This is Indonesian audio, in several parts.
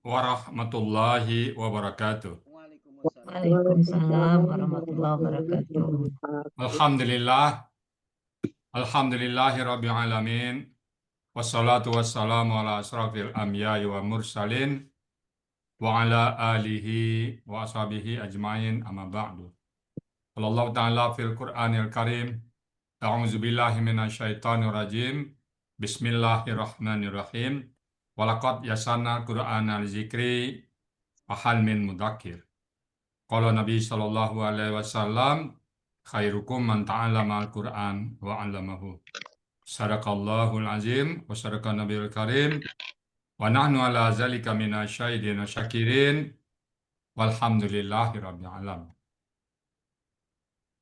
warahmatullahi wabarakatuh. Waalaikumsalam warahmatullahi wabarakatuh. Alhamdulillah, alhamdulillahi rabbil alamin. Wassalatu wassalamu ala asrafil anbiya'i wa mursalin wa ala alihi wa ashabihi ajmain amma ba'du. Qala Allah Ta'ala fil Qur'anil Karim. A'udzu billahi minasyaitonir rajim. Bismillahirrahmanirrahim. Walaqad yasanna Qur'ana zikri fahal min mudzakir. Qala Nabi sallallahu alaihi wasallam khairukum man ta'allama al-Qur'an wa 'allamahu. Sadaqallahul azim wa sadaqan nabiyul karim wa nahnu ala zalika minasyahidin syakirin walhamdulillahi rabbil alamin.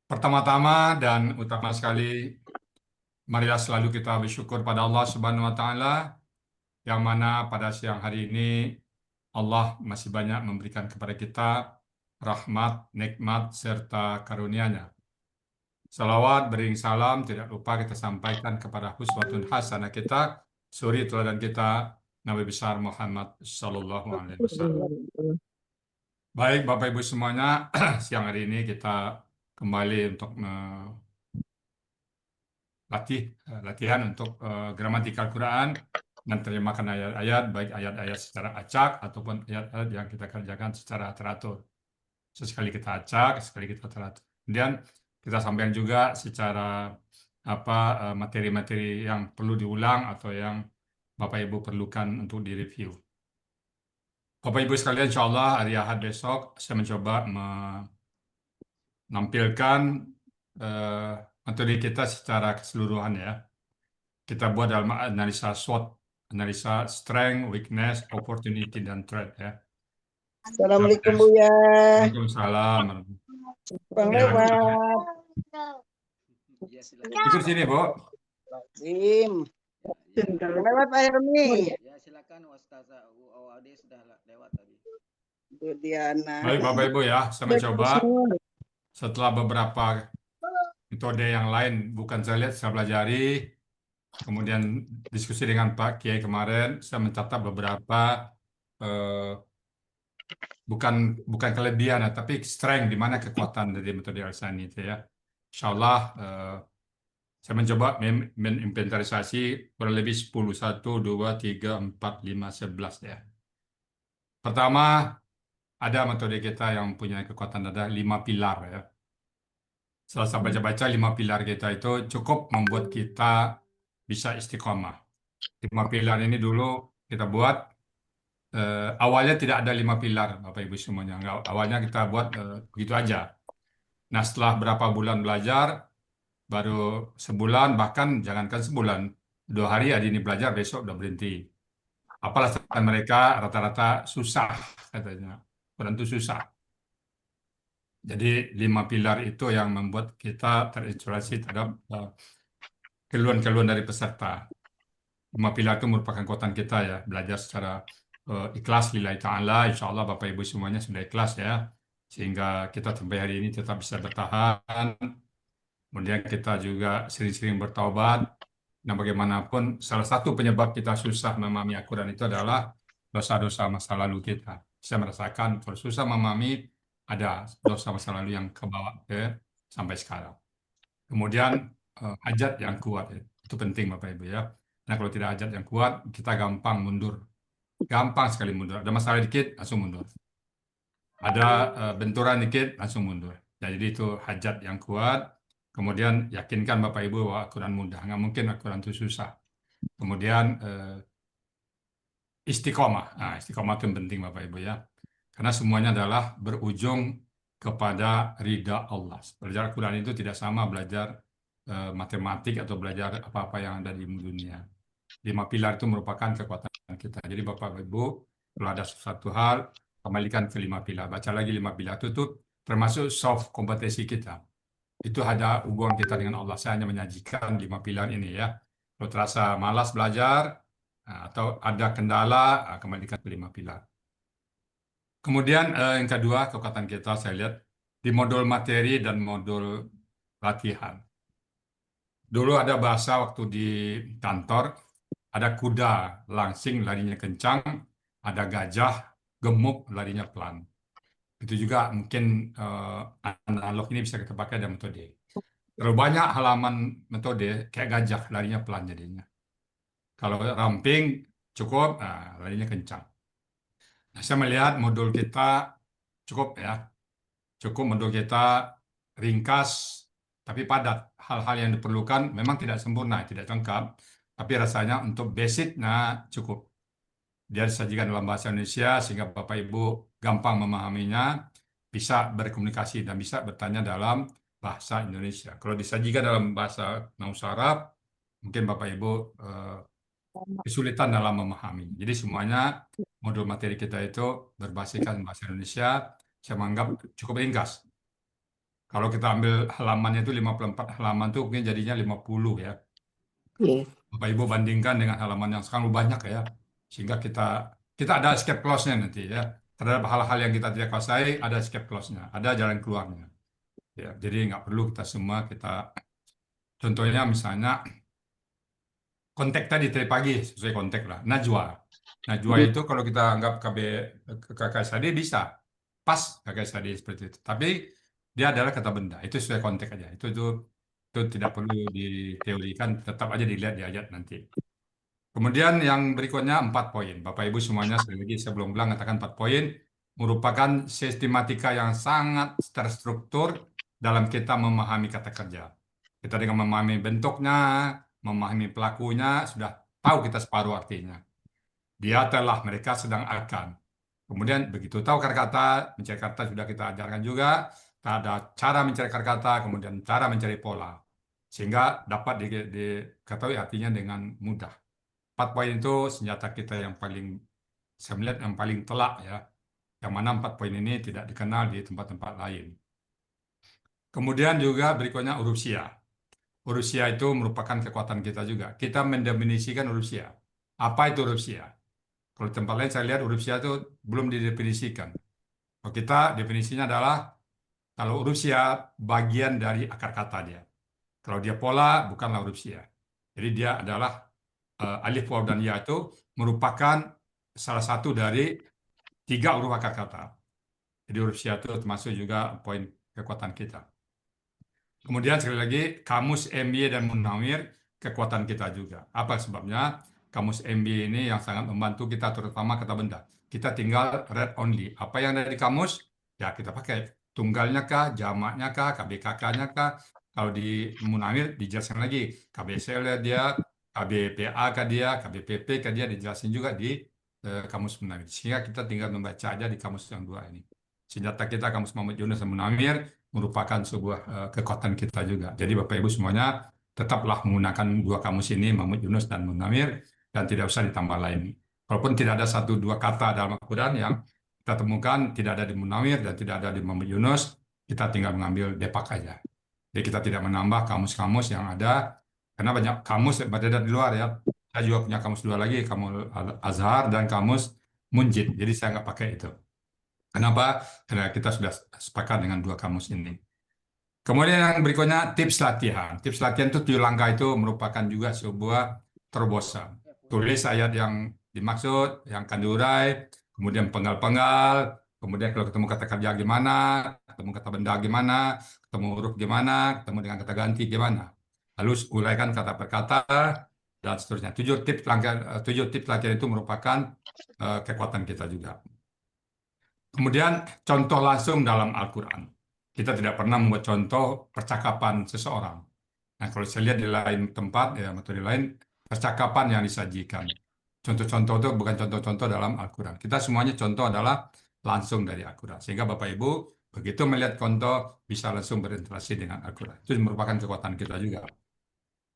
Pertama-tama dan utama sekali, marilah selalu kita bersyukur pada Allah Subhanahu wa taala yang mana pada siang hari ini Allah masih banyak memberikan kepada kita rahmat, nikmat serta karunia-Nya. Salawat, bering salam, tidak lupa kita sampaikan kepada uswatun hasanah kita, suri teladan kita, Nabi besar Muhammad Sallallahu Alaihi Wasallam. Baik, Bapak Ibu semuanya, siang hari ini kita kembali untuk latihan untuk gramatikal Quran dan terjemahkan ayat-ayat, baik ayat-ayat secara acak ataupun ayat-ayat yang kita kerjakan secara teratur. Sesekali kita acak, sekali kita teratur. Kemudian kita sampaikan juga secara materi-materi yang perlu diulang atau yang Bapak Ibu perlukan untuk direview. Bapak Ibu sekalian, insya Allah hari Ahad besok saya mencoba menampilkan materi kita secara keseluruhan ya. Kita buat dalam analisa SWOT, analisa strength, weakness, opportunity, dan threat ya. Assalamualaikum Buya. Waalaikumsalam. Bang Ya, lewat. ikut sini, Bu. Sim. Bang lewat Pak Helmi. Ya silakan Ustazah Ade sudah lewat tadi. Bu Diana. Baik Bapak Ibu ya, saya mencoba setelah beberapa metode yang lain, bukan saya lihat, saya pelajari, kemudian diskusi dengan Pak Kiai kemarin, saya mencatat beberapa bukan kelebihan, tapi strength, di mana kekuatan dari metode Al-Sani itu ya. Insya Allah saya mencoba menginventarisasi kurang lebih 10, 1, 2, 3, 4, 5, 11 ya. Pertama, ada metode kita yang punya kekuatan, ada 5 pilar ya. Setelah saya baca-baca 5 pilar kita itu cukup membuat kita bisa istiqomah. 5 pilar ini dulu kita buat, awalnya tidak ada 5 pilar Bapak Ibu semuanya. Awalnya kita buat begitu aja. Nah setelah berapa bulan belajar, baru sebulan, bahkan jangankan sebulan, 2 hari ini belajar, besok udah berhenti. Apalagi mereka rata-rata susah katanya. Quran itu susah. Jadi 5 pilar itu yang membuat kita terinspirasi terhadap keluhan-keluhan dari peserta. 5 pilar itu merupakan kekuatan kita ya, belajar secara ikhlas lillahi ta'ala. Insya Allah Bapak Ibu semuanya sudah ikhlas ya, sehingga kita sampai hari ini tetap bisa bertahan. Kemudian kita juga sering-sering bertaubat. Nah bagaimanapun salah satu penyebab kita susah memahami Al-Quran itu adalah dosa-dosa masa lalu kita. Saya merasakan kalau susah memahami, ada dosa masa lalu yang kebawa sampai sekarang. Kemudian hajat yang kuat, itu penting Bapak Ibu ya. Nah kalau tidak hajat yang kuat, kita gampang mundur. Gampang sekali mundur. Ada masalah dikit, langsung mundur. Ada benturan dikit, langsung mundur. Nah, jadi itu hajat yang kuat. Kemudian yakinkan Bapak Ibu bahwa Al-Quran mudah. Nggak mungkin Al-Quran itu susah. Kemudian istiqomah. Nah, istiqomah itu yang penting Bapak Ibu ya. Karena semuanya adalah berujung kepada ridha Allah. Belajar Al-Quran itu tidak sama belajar matematik atau belajar apa-apa yang ada di dunia. 5 pilar itu merupakan kekuatan kita. Jadi Bapak Ibu, kalau ada sesuatu hal, kembalikan ke 5 pilar. Baca lagi 5 pilar itu termasuk soft kompetensi kita. Itu ada hubungan kita dengan Allah. Saya hanya menyajikan 5 pilar ini ya. Kalau terasa malas belajar atau ada kendala, kembalikan ke 5 pilar. Kemudian yang kedua, kekuatan kita saya lihat di modul materi dan modul latihan. Dulu ada bahasa waktu di kantor, ada kuda langsing larinya kencang, ada gajah gemuk, larinya pelan. Itu juga mungkin analog ini bisa kita pakai dalam metode. Terlalu banyak halaman metode kayak gajah, larinya pelan jadinya. Kalau ramping cukup, larinya kencang. Nah, saya melihat modul kita cukup ya, cukup modul kita ringkas tapi padat. Hal-hal yang diperlukan memang tidak sempurna, tidak lengkap, tapi rasanya untuk basic, nah cukup. Dia disajikan dalam bahasa Indonesia sehingga Bapak Ibu gampang memahaminya, bisa berkomunikasi dan bisa bertanya dalam bahasa Indonesia. Kalau disajikan dalam bahasa Nausa Arab, mungkin Bapak Ibu kesulitan dalam memahami. Jadi semuanya modul materi kita itu berbasiskan bahasa Indonesia, saya menganggap cukup ringkas. Kalau kita ambil halamannya itu 54 halaman tuh mungkin jadinya 50 ya. Yes. Bapak Ibu bandingkan dengan halaman yang sekarang lebih banyak ya. Sehingga kita ada escape clause-nya nanti ya. Terhadap hal-hal yang kita tidak kuasai ada escape clause-nya, ada jalan keluarnya. Ya, jadi nggak perlu kita contohnya misalnya kontak tadi pagi sesuai kontak lah. Najwa. Najwa itu kalau kita anggap KKS tadi bisa pas KKS tadi seperti itu. Tapi dia adalah kata benda. Itu sesuai konteks aja. Itu tidak perlu diteorikan, tetap aja dilihat di ayat nanti. Kemudian yang berikutnya 4 poin. Bapak Ibu semuanya sekali lagi saya belum bilang katakan 4 poin merupakan sistematika yang sangat terstruktur dalam kita memahami kata kerja. Kita dengan memahami bentuknya, memahami pelakunya, sudah tahu kita separuh artinya. Dia telah, mereka sedang akan. Kemudian begitu tahu kata-kata, mencari kata sudah kita ajarkan juga. Ada cara mencari kata-kata, kemudian cara mencari pola. Sehingga dapat diketahui artinya dengan mudah. 4 poin itu senjata kita yang paling, saya melihat yang paling telak ya. Yang mana 4 poin ini tidak dikenal di tempat-tempat lain. Kemudian juga berikutnya huruf Sia. Huruf Sia itu merupakan kekuatan kita juga. Kita mendefinisikan huruf Sia. Apa itu huruf Sia? Kalau di tempat lain saya lihat huruf Sia itu belum didefinisikan. Kalau kita definisinya adalah kalau huruf Sia bagian dari akar kata dia. Kalau dia pola bukanlah huruf Sia. Jadi dia adalah alif, waw, dan ya itu merupakan salah satu dari 3 huruf akar kata. Jadi huruf Sia itu termasuk juga poin kekuatan kita. Kemudian sekali lagi kamus MY dan Munawir kekuatan kita juga. Apa sebabnya? Kamus MY ini yang sangat membantu kita terutama kata benda. Kita tinggal read only. Apa yang ada di kamus ya kita pakai. Tunggalnya kah, jamaknya kah, KBKK-nya kah. Kalau di Munawir dijelaskan lagi. KBSL dia, KBPA kah dia, KBPP kah dia dijelasin juga di kamus Munawir. Sehingga kita tinggal membaca aja di kamus yang 2 ini. Senjata kita kamus Muhammad Yunus dan Munawir merupakan sebuah kekuatan kita juga. Jadi Bapak Ibu semuanya tetaplah menggunakan 2 kamus ini, Muhammad Yunus dan Munawir, dan tidak usah ditambah lain. Walaupun tidak ada 1-2 kata dalam Al-Quran yang kita temukan tidak ada di Munawir dan tidak ada di Muhammad Yunus, kita tinggal mengambil depak aja. Jadi kita tidak menambah kamus-kamus yang ada, karena banyak kamus yang beredar di luar ya. Saya juga punya kamus 2 lagi, kamus Azhar dan kamus Munjid. Jadi saya nggak pakai itu. Kenapa? Karena kita sudah sepakat dengan 2 kamus ini. Kemudian yang berikutnya tips latihan. Tips latihan itu 7 langkah itu merupakan juga sebuah terobosan. Tulis ayat yang dimaksud, yang akan diurai, kemudian penggal-penggal, kemudian kalau ketemu kata kerja gimana, ketemu kata benda gimana, ketemu huruf gimana, ketemu dengan kata ganti gimana. Lalu uraikan kata per kata, dan seterusnya. 7 tips latihan itu merupakan kekuatan kita juga. Kemudian contoh langsung dalam Al-Quran. Kita tidak pernah membuat contoh percakapan seseorang. Nah, kalau saya lihat di lain tempat, ya metode lain, percakapan yang disajikan. Contoh-contoh itu bukan contoh-contoh dalam Al-Quran. Kita semuanya contoh adalah langsung dari Al-Quran. Sehingga Bapak Ibu begitu melihat contoh bisa langsung berinteraksi dengan Al-Quran. Itu merupakan kekuatan kita juga.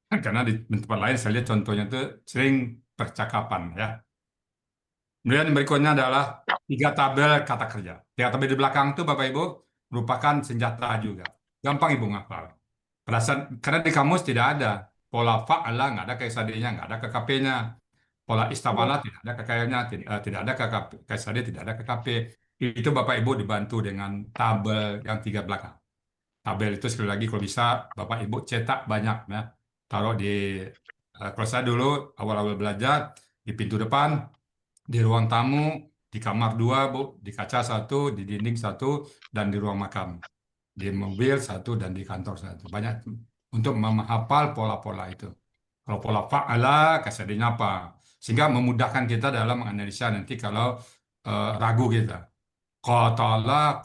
Karena di tempat lain saya lihat contohnya itu sering percakapan ya. Kemudian berikutnya adalah 3 tabel kata kerja. 3 tabel di belakang itu Bapak Ibu merupakan senjata juga. Gampang Ibu ngapal. Karena di kamus tidak ada. Pola fa'ala nggak ada KSAD-nya, nggak ada KKP-nya. Pola istamala tidak ada KKP-nya, tidak ada KSAD, tidak ada KKP. Itu Bapak Ibu dibantu dengan tabel yang 3 belakang. Tabel itu sekali lagi kalau bisa Bapak Ibu cetak banyak ya. Taruh di kalau saya dulu awal-awal belajar di pintu depan, di ruang tamu, di Di kamar 2, Bu. Di kaca 1, di dinding 1, dan di ruang makan. Di mobil 1, dan di kantor 1. Banyak untuk menghafal pola-pola itu. Kalau pola fa'ala, kasih apa. Sehingga memudahkan kita dalam menganalisa nanti kalau ragu kita. Qatala,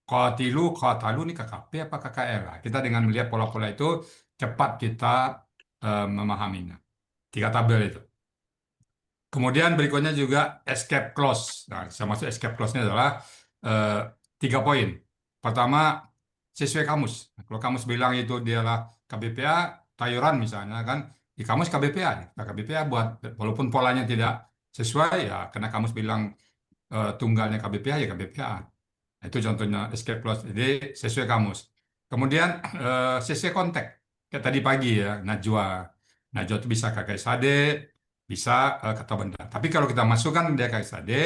qatilu, qatalu ini KKP apa KKR? Nah, kita dengan melihat pola-pola itu cepat kita memahaminya. 3 tabel itu. Kemudian berikutnya juga escape clause. Nah, saya maksud escape clause-nya adalah eh, 3 poin. Pertama, sesuai kamus. Nah, kalau kamus bilang itu dialah KBPA, Tayuran misalnya kan, di kamus KBPA. Nah, KBPA buat, walaupun polanya tidak sesuai, ya karena kamus bilang tunggalnya KBPA, ya KBPA. Nah, itu contohnya escape clause. Jadi sesuai kamus. Kemudian sesuai konteks. Kayak tadi pagi ya, Najwa. Najwa itu bisa kakak sade, bisa kata benda. Tapi kalau kita masukkan dia kakak sade,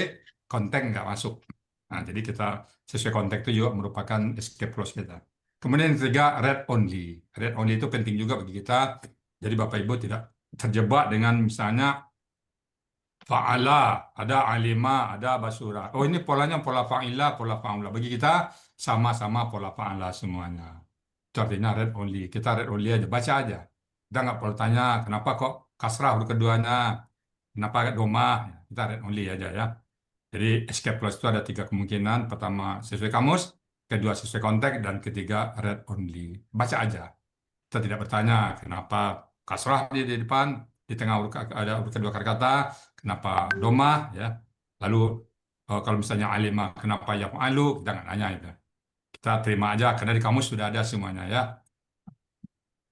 konteks nggak masuk. Nah, jadi kita sesuai konteks itu juga merupakan escape clause kita. Kemudian yang ketiga, read only. Read only itu penting juga bagi kita. Jadi Bapak Ibu tidak terjebak dengan misalnya fa'ala, ada alima, ada basura. Oh ini polanya pola fa'ila, pola fa'ula. Bagi kita sama-sama pola fa'ala semuanya. Itu artinya read only. Kita read only aja, baca aja. Kita nggak perlu tanya kenapa kok kasrah huruf keduanya, kenapa domah. Kita read only aja ya. Jadi escape clause itu ada 3 kemungkinan. Pertama sesuai kamus, kedua sesuai konteks, dan ketiga read only. Baca aja. Kita tidak bertanya kenapa kasrah di depan, di tengah ada huruf kedua kata, kenapa domah ya. Lalu kalau misalnya alimah, kenapa yaf'alu, kita nggak nanya itu. Kita terima aja karena di kamus sudah ada semuanya ya.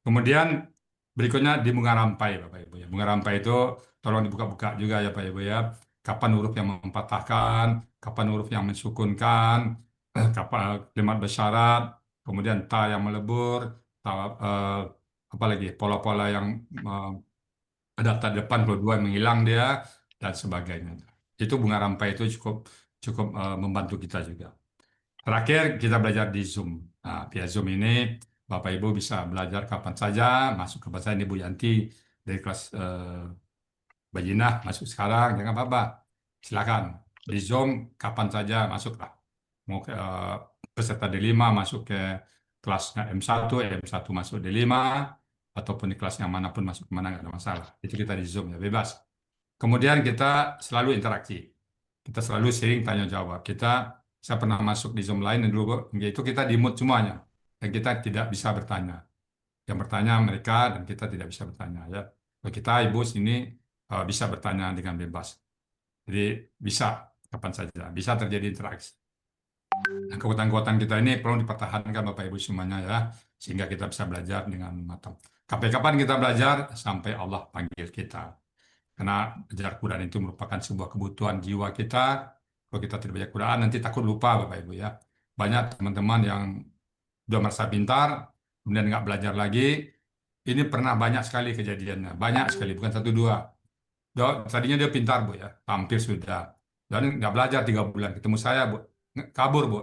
Kemudian berikutnya di bunga rampai Bapak Ibu ya. Bunga rampai itu tolong dibuka-buka juga ya Bapak Ibu ya. Kapan huruf yang mempatahkan, kapan huruf yang mensukunkan, kapan kalimat bersyarat, kemudian ta yang melebur, ta, apa lagi pola-pola yang ada ta depan kalau 2 yang menghilang dia dan sebagainya. Itu bunga rampai itu cukup cukup membantu kita juga. Terakhir kita belajar di Zoom. Nah, via Zoom ini Bapak Ibu bisa belajar kapan saja, masuk ke bahasa ini Bu Yanti dari kelas Bajinah masuk sekarang, jangan apa-apa. Silakan di Zoom kapan saja masuklah. Mau ke peserta D5 masuk ke kelasnya M1, M1 masuk D5, ataupun di kelas yang manapun masuk kemana nggak ada masalah. Itu kita di Zoom ya, bebas. Kemudian kita selalu interaksi. Kita selalu sharing tanya jawab. Saya pernah masuk di Zoom lain dan dulu yaitu kita di mute semuanya dan kita tidak bisa bertanya. Yang bertanya mereka dan kita tidak bisa bertanya ya. Kalau kita Ibu sini bisa bertanya dengan bebas. Jadi bisa kapan saja, bisa terjadi interaksi. Nah, kekuatan-kekuatan kita ini perlu dipertahankan Bapak Ibu semuanya ya, sehingga kita bisa belajar dengan matang. Kapan-kapan kita belajar sampai Allah panggil kita. Karena belajar Quran itu merupakan sebuah kebutuhan jiwa kita. Kalau kita tidak baca Quran, nanti takut lupa Bapak Ibu ya. Banyak teman-teman yang sudah merasa pintar, kemudian nggak belajar lagi. Ini pernah banyak sekali kejadiannya. Banyak sekali, bukan 1 2. Tadinya dia pintar Bu ya, hampir sudah. Dan nggak belajar 3 bulan. Ketemu saya Bu, kabur Bu.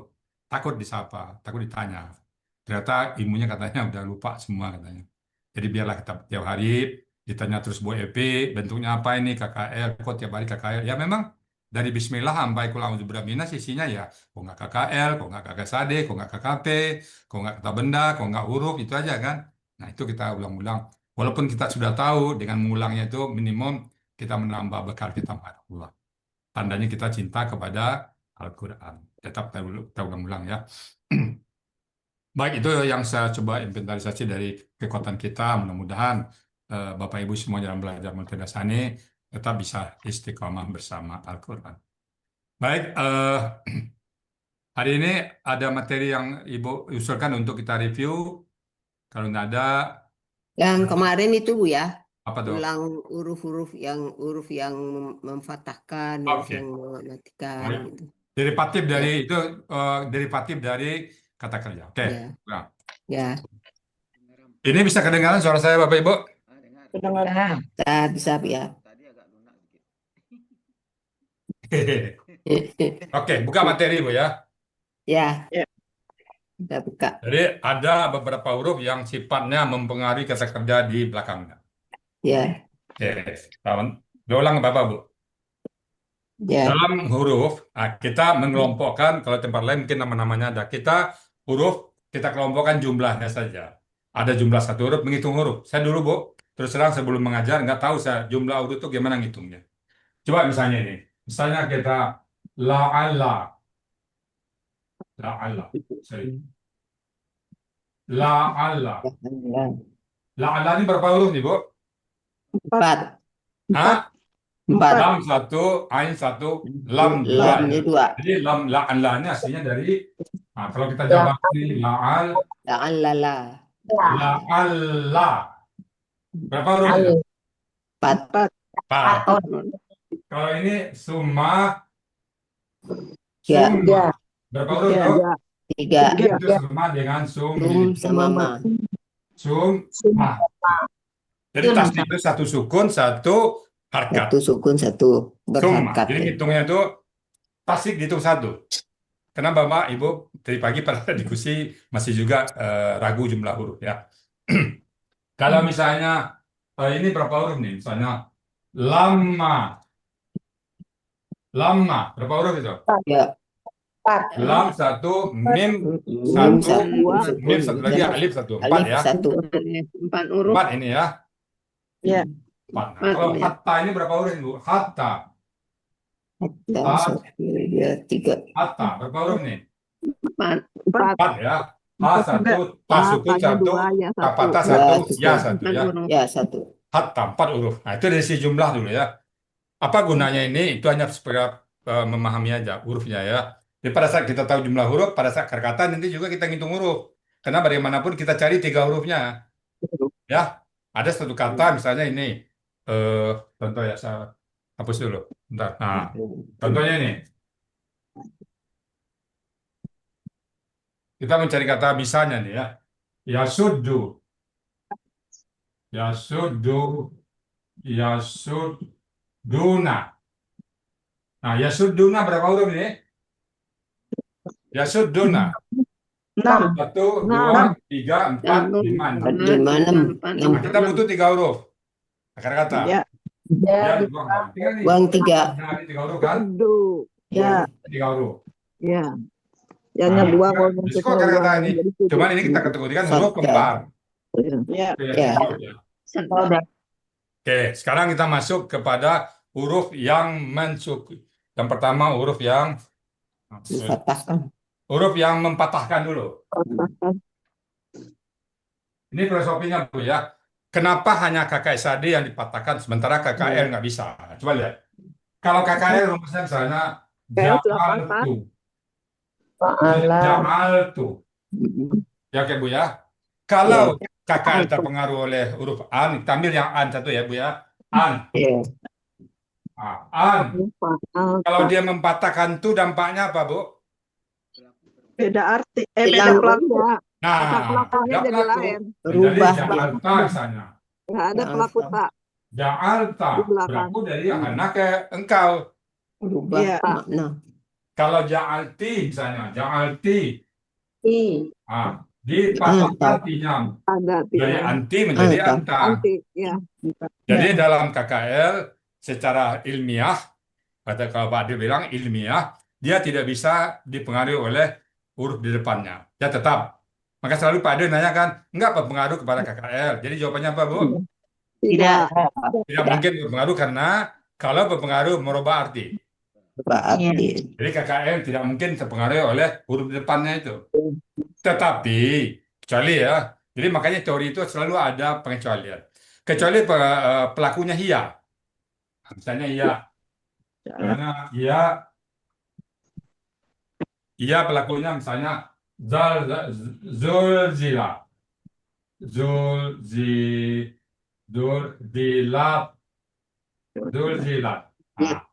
Takut disapa, takut ditanya. Ternyata ilmunya katanya udah lupa semua katanya. Jadi biarlah kita tiap hari ditanya terus Bu Epi, bentuknya apa ini KKL, kok tiap hari KKL. Ya memang dari Bismillah sampai Qul a'udzu birabbinas isinya ya, kok nggak KKL, kok nggak KK Sade, kok nggak KKP, kok nggak kata benda, kok nggak huruf, itu aja kan. Nah itu kita ulang-ulang. Walaupun kita sudah tahu dengan mengulangnya itu minimum kita menambah bekal kita kepada Allah. Tandanya kita cinta kepada Al-Quran. Tetap kita ulang-ulang ya. Baik, itu yang saya coba inventarisasi dari kekuatan kita. Mudah-mudahan Bapak Ibu semua dalam belajar multidasani tetap bisa istiqomah bersama Al-Quran. Baik, hari ini ada materi yang Ibu usulkan untuk kita review. Kalau nggak ada, Yang kemarin itu Bu ya, apa tuh? ulang huruf yang memfathahkan, huruf Oke. yang mematikan Baik. gitu. Derivatif dari Ya, itu, derivatif dari kata kerja. Oke. ya, Nah, ya. Bunga rampai. ini bisa kedengaran suara saya Bapak Ibu? Dengar. Kedengar. Ya, Bisa ya. Tadi agak lunak sedikit. Oke, buka materi Bu ya. Ya, Ya. kita buka. Jadi ada beberapa huruf yang sifatnya mempengaruhi kata kerja di belakangnya. Ya, Oke, ulang Bapak Bu. Ya. Dalam huruf, kita mengelompokkan, kalau tempat lain mungkin nama-namanya ada. Kita huruf, kita kelompokkan jumlahnya saja. Ada jumlah satu huruf, menghitung huruf. Saya dulu, Bu, terus terang sebelum mengajar, nggak tahu saya jumlah huruf itu gimana ngitungnya. Coba misalnya ini. Misalnya kita la'alla. La'alla. Sorry. La'alla. La'alla ini berapa huruf nih, Bu? 4. Hah? 4. Lam satu, ain satu, lam dua. Lamnya 2. Jadi lam la'alla ini aslinya dari, nah, kalau kita jawab ini la'al, La'allala. la'alla. Berapa hurufnya? 4. Empat. Kalau ini summa, Ya. summa. Berapa huruf, Bu? 3. Itu sama dengan sum. Sama ma. Summa. Jadi tasdid itu satu sukun, satu harkat. 1 sukun, 1 Summa. berharkat. Jadi hitungnya itu tasdid dihitung satu. Karena Bapak, Ibu dari pagi pada diskusi masih juga ragu jumlah huruf ya. Kalau misalnya ini berapa huruf nih? Misalnya lama. Lama, berapa huruf itu? Ya. Lam satu, mim Mim satu, satu, mim satu lagi, sukun. alif satu. Empat Alif ya. 1. 4 huruf. Empat ini ya. Ya. Empat. Nah, kalau hatta ini berapa huruf, Bu? Hatta. Hatta 3. Hatta, berapa huruf nih? 4. Empat ya. Ha satu, ta sukun satu, ta patah satu, ya satu ya. Ya, 1. Hatta, 4 huruf. Nah, itu dari sisi jumlah dulu ya. Apa gunanya ini? Itu hanya supaya memahami aja hurufnya ya. Jadi pada saat kita tahu jumlah huruf, pada saat perkataan nanti juga kita ngitung huruf. Karena bagaimanapun kita cari 3 hurufnya. Ya, ada satu kata misalnya ini. Contoh ya, saya hapus dulu. Bentar. Nah, contohnya ini. Kita mencari kata misalnya nih ya. Yasuddu. Yasuddu. Yasudduna. Nah, yasudduna berapa huruf ini? Yasudduna. 6. 1, 2, 3, 4, 5, 6. 5, 6. Nah, kita butuh 3 huruf. Akar kata. Ya. Ya, dibuang. Tinggal nih. Buang 3. Nah, ini 3 huruf kan? Ya. 3 huruf. Ya. Nah, risiko akar kata ini. Cuman ini kita kategorikan huruf Satu. kembar. Ya. Ya. Oke, sekarang kita masuk kepada huruf yang mensuku. Yang pertama huruf yang Dipatahkan. huruf yang mempatahkan dulu. Ini filosofinya Bu ya. Kenapa hanya KKSAD yang dipatahkan sementara KKL nggak bisa? Coba lihat. Kalau KKL rumusnya misalnya ja'altu. Ja'altu. Ya oke Bu ya. Kalau KKL terpengaruh oleh huruf an, kita ambil yang an satu ya Bu ya. An. Ya. Nah, an. Kalau dia mempatahkan tuh dampaknya apa Bu? Beda arti. Beda pelaku. Nah, pelakunya nggak jadi pelaku. lain. Berubah. Jadi ja'alta misalnya. Nggak ada pelaku tak. Ja'alta Di belakang. berlaku dari anak ke engkau. Berubah Iya. makna. Kalau ja'alti misalnya, ja'alti. Ah, dipatahkan artinya Ada dari anti menjadi Anta. anta. Ya. Jadi dalam KKL secara ilmiah, kata kalau Pak Adil bilang ilmiah, dia tidak bisa dipengaruhi oleh huruf di depannya. Ya tetap. Maka selalu Pak Adil nanya kan, enggak berpengaruh kepada KKL. Jadi jawabannya apa Bu? Tidak. Tidak mungkin berpengaruh karena kalau berpengaruh merubah arti. Berarti. Jadi KKL tidak mungkin terpengaruh oleh huruf di depannya itu. Tetapi, kecuali ya, jadi makanya teori itu selalu ada pengecualian. Kecuali pelakunya hia. Misalnya hia. Karena hia pelakunya misalnya zulzila. Zulzilat. Nah,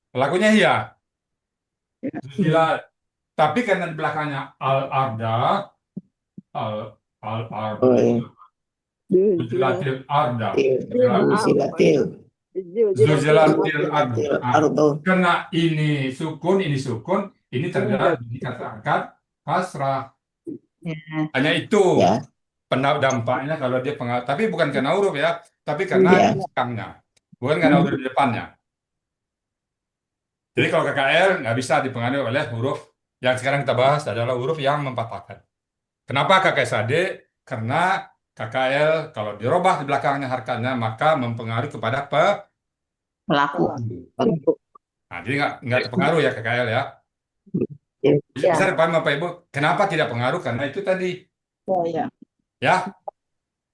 pelakunya hia. Zulzilat. Tapi karena di belakangnya al-arda, Oh, iya. Zulzilatil arda. Silatil. Zulzilatil arda. Nah, Ardo. karena ini sukun, ini terjadi dikatakan kasrah. Hanya itu Ya. dampaknya kalau dia pengaruh. Tapi bukan karena huruf ya, tapi karena Ya. di belakangnya. Bukan karena huruf di depannya. Jadi kalau KKL nggak bisa dipengaruhi oleh huruf yang sekarang kita bahas adalah huruf yang mempatahkan. Kenapa KKSAD? Karena KKL kalau dirubah di belakangnya harkanya maka mempengaruhi kepada Pelaku. pelaku. Nah, jadi nggak terpengaruh ya KKL ya. Ya. Bisa dipahami Bapak Ibu, kenapa tidak pengaruh? Karena itu tadi Ya. ya.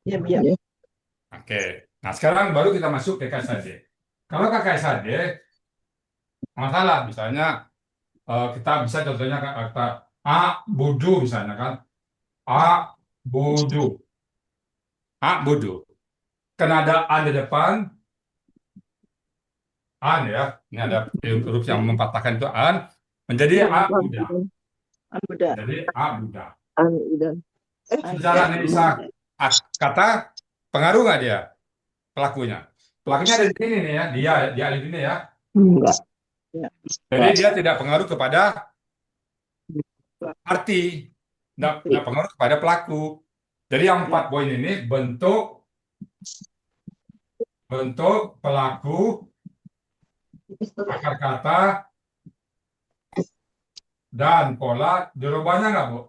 Ya. Oke. Nah, sekarang baru kita masuk ke KKSAD. Kalau KKSAD masalah misalnya kita bisa contohnya kata A budu misalnya kan. A budu. A budu. Karena ada A di depan, an ya. Ini ada huruf yang mempatahkan itu an menjadi A buda. Udah. Jadi A buda. Udah. Secara analisa kata pengaruh nggak dia pelakunya? Pelakunya ada di sini nih ya, dia alif ini ya. Enggak. Jadi dia tidak pengaruh kepada arti, tidak pengaruh kepada pelaku. Jadi yang 4 poin ini bentuk pelaku, akar kata, dan pola dirubahnya nggak, Bu?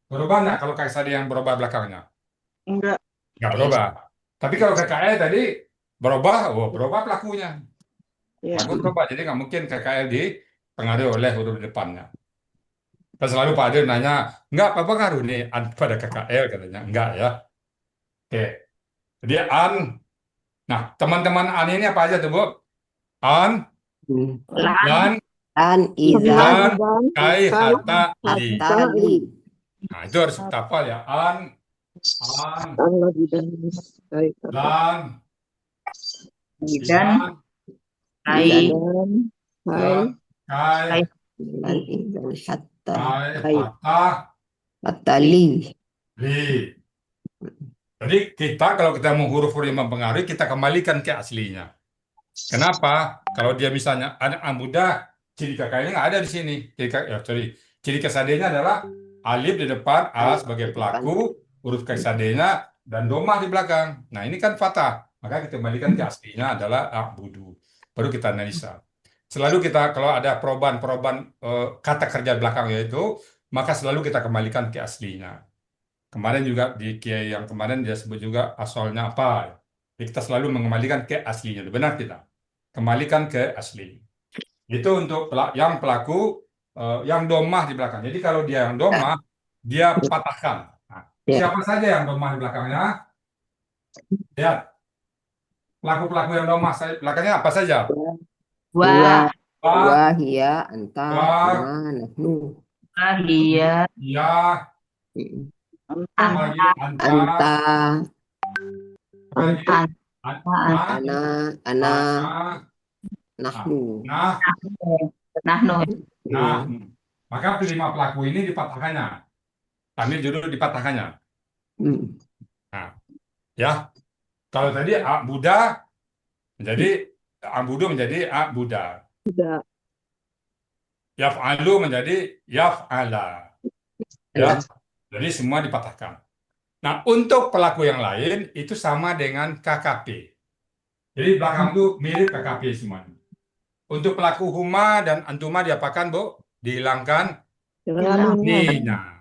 Berubah nggak kalau KKSAD yang berubah belakangnya? Enggak. Nggak berubah. Tapi kalau KKL tadi berubah pelakunya. Ya. Pelaku berubah, jadi nggak mungkin KKL dipengaruhi oleh huruf depannya. Dan selalu Pak Adil nanya, nggak apa pengaruh nih pada KKL katanya. Enggak ya. Oke. Jadi an. Nah, teman-teman an ini apa aja tuh, Bu? An, lan, An izan dan, kai, hata, li. tali. Nah, itu harus kita hafal ya. An, lan, Dan hai dan, kai, Dan izan hatta kai, hata, tali. li. Jadi kita kalau kita mau huruf-huruf yang mempengaruhi, kita kembalikan ke aslinya. Kenapa? Kalau dia misalnya anak muda, ciri kakaknya nggak ada di sini. Ciri KKSAD-nya adalah alif di depan, A sebagai pelaku, huruf KKSAD-nya, dan domah di belakang. Nah ini kan fathah. Maka kita kembalikan ke aslinya adalah a'budu. Baru kita analisa. Selalu kita kalau ada perubahan kata kerja belakangnya itu, maka selalu kita kembalikan ke aslinya. Kemarin juga di Kiai yang kemarin dia sebut juga asalnya apa. Jadi kita selalu mengembalikan ke aslinya. Benar tidak? Kembalikan ke asli. Itu untuk yang pelaku yang domah di belakang. Jadi kalau dia yang domah, dia patahkan. Nah, siapa saja yang domah di belakangnya? Lihat. Pelaku-pelaku yang domah belakangnya apa saja? wa Wahia anta nahnu. hiya Ya, Anta ana nahnu. nahnu Nah, maka 5 pelaku ini dipatahkannya. Kami judul dipatahkannya. Nah, ya. Kalau tadi Buddha menjadi Buddha menjadi Buddha. Yaf'alu menjadi yaf'ala. Ya. Jadi semua dipatahkan. Nah, untuk pelaku yang lain itu sama dengan KKP. Jadi belakang itu mirip KKP semua. Untuk pelaku huma dan antuma diapakan, Bu? Dihilangkan ni-nya.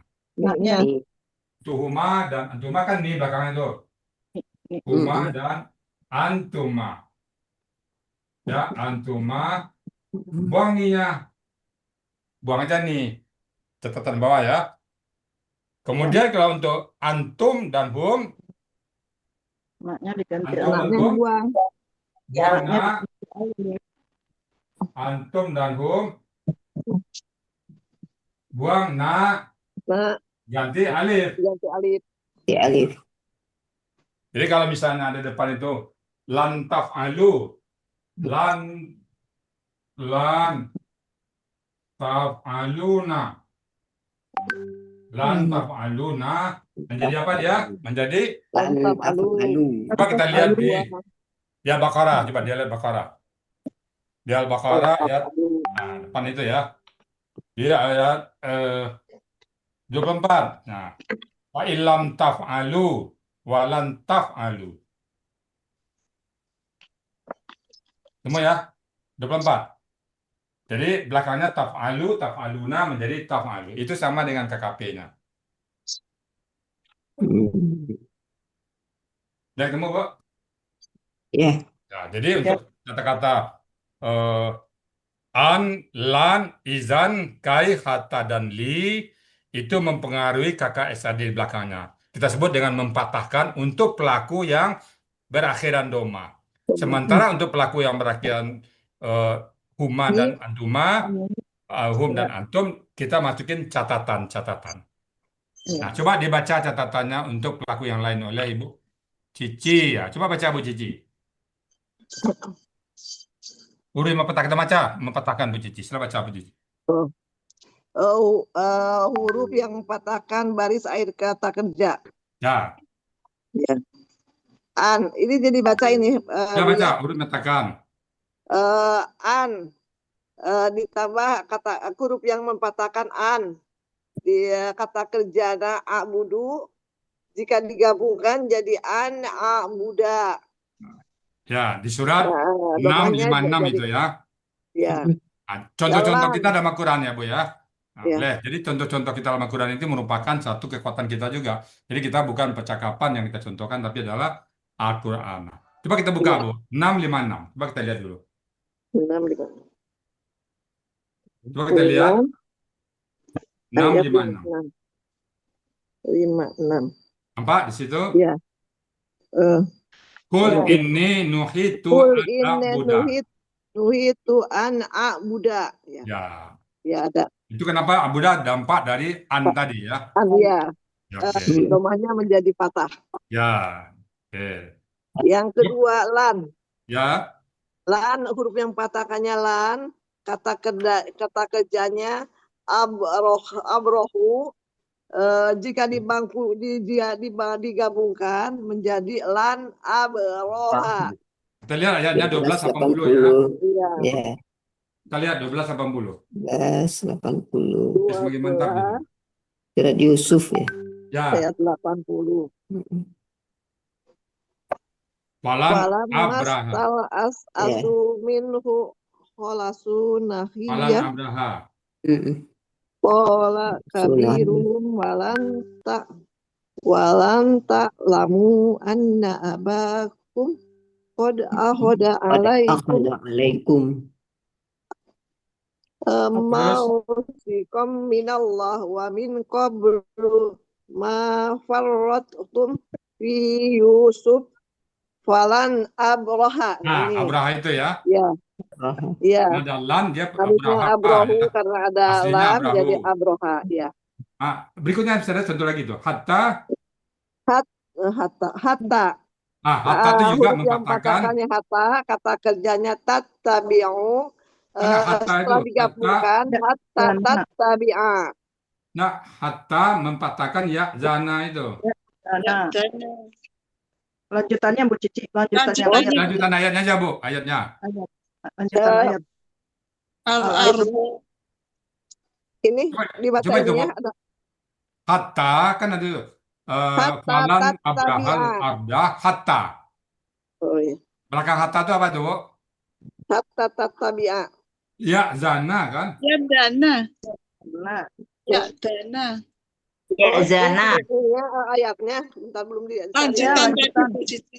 Untuk huma dan antuma kan ni belakangnya itu. Huma dan antuma. Ya, antuma. Buang ni-nya. Buang aja nih. Catatan bawah ya. Kemudian kalau untuk antum dan hum, Maknya diganti antum dan hum, buang na. Antum dan hum, buang na, ganti alif. Di alif. Jadi kalau misalnya ada depan itu lan taf'alu, lan taf'aluna, lan taf'aluna menjadi apa dia? Menjadi Lan taf'alu. coba kita lihat di Al-Baqarah, coba dia lihat Baqarah. Di Al-Baqarah ayat depan itu ya. Di ayat 24. Nah, wa illam taf'alu wa lan taf'alu. Semua ya? 24. Jadi belakangnya taf'alu, taf'aluna menjadi taf'alu. Itu sama dengan KKP-nya. Udah ketemu, Bu? Ya. Nah, jadi untuk kata-kata eh, an, lan, izan, kai, hatta, dan li itu mempengaruhi KKSAD di belakangnya. Kita sebut dengan mempatahkan untuk pelaku yang berakhiran doma. Sementara untuk pelaku yang berakhiran huma dan antuma, hum dan antum, kita masukin catatan-catatan. Nah, coba dibaca catatannya untuk pelaku yang lain oleh Ibu Cici ya. Coba baca Bu Cici. Urus mempatahkan Bu Cici. Sila baca Bu Cici. Huruf yang mempatahkan baris akhir kata kerja. Ya, Ya. An, ini jadi baca ini. ya baca. Urus mempatahkan. An, ditambah kata huruf yang mempatahkan an. Dia kata kerja a'budu, jika digabungkan jadi an a'buda. Ya, di surat Domanya 656 jadi itu ya. ya. Nah, contoh-contoh Jalan. kita dalam Al-Quran ya, Bu ya. Nah, Ya. boleh. Jadi contoh-contoh kita dalam Al-Quran itu merupakan satu kekuatan kita juga. Jadi kita bukan percakapan yang kita contohkan, tapi adalah Al-Quran. Coba kita buka, Ya. Bu. 656. Coba kita lihat dulu. 656. Coba kita lihat. Ayat 656. 56. Nampak di situ? Ya. Kul Ya. inni nuhitu Kul an inna a'buda. nuhitu an a'buda. Ya. Ya. Ya ada. Itu kenapa abuda dampak dari an tadi ya. An ya. Ya, oke. Domanya menjadi patah. Ya. Oke. Yang kedua lan. Ya. Lan huruf yang patahkannya lan, kata kerjanya abrohu, jika digabungkan menjadi lan abroha. Kita lihat ayatnya 1280 ya. Iya. Ya. Kita lihat 1280. 1280. Semakin mantap gitu. Surat Yusuf ya. Ya. Ayat 80. Walan abraha. Mastal asu minhu kholasu Walan nahiyah. abraha. Pola kabirum walan tak lamu anna abakum qad ahoda alaikum mausikum minallah wa min qablu ma farratum fi Yusuf falan abraha. Nah, Ini abraha itu ya. ya. Ya. Ada lan dia Harusnya abraha abrohu ya. karena ada Aslinya lam abrahu. jadi abroha ya. Nah, berikutnya saya contoh lagi itu. Hatta. Hatta. Hatta itu juga Huruf yang mempatahkan. patahkannya hatta, kata kerjanya tattabi'u. Hatta Setelah itu. digabungkan hatta tattabi'a. Nah, hatta mempatahkan ya zana itu. Lanjutannya Bu Cici, lanjutannya ayat. Lanjutan ayatnya aja, Bu. Ayatnya. Lanjutan ayat. Ini dibaca Coba itu, Bu. ininya ada Hatta kan ada itu. hatta Falan abrahal tattabi'a. arda hatta. Oh iya. Belakang hatta itu apa tuh, Bu? Hatta tattabi'a. Ya zana kan? Ya dana. Nah, Ya dana. ya zana. Ini ayatnya bentar belum dia. Lanjutan lanjutan. Bu Cici.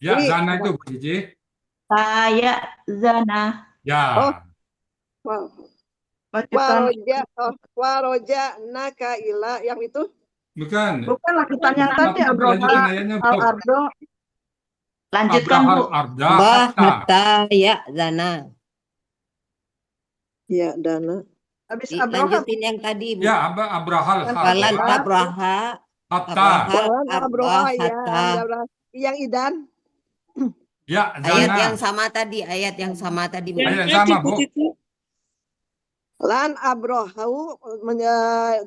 Ya Ini- zana itu, Bu Cici. Saya zana. Ya. Lanjutan. Waroja naka ila yang itu Bukan. Bukan lanjutan yang tadi Lanjutan Abroha ayatnya, Bu. al-ardo. Lanjutkan Bu. Abrahal arda hatta. Hatta ya zana. ya dana. Habis Abroha. Lanjutin yang tadi, Bu. Ya, abrahal Walan hatta. abraha. Hatta. Walan abroha ya hatta. yang idan. Ya Ayat zana. yang sama tadi, ayat yang sama tadi, Bu. Ayat yang Yang sama, tadi Bu. Bu Cici. Lan abrohu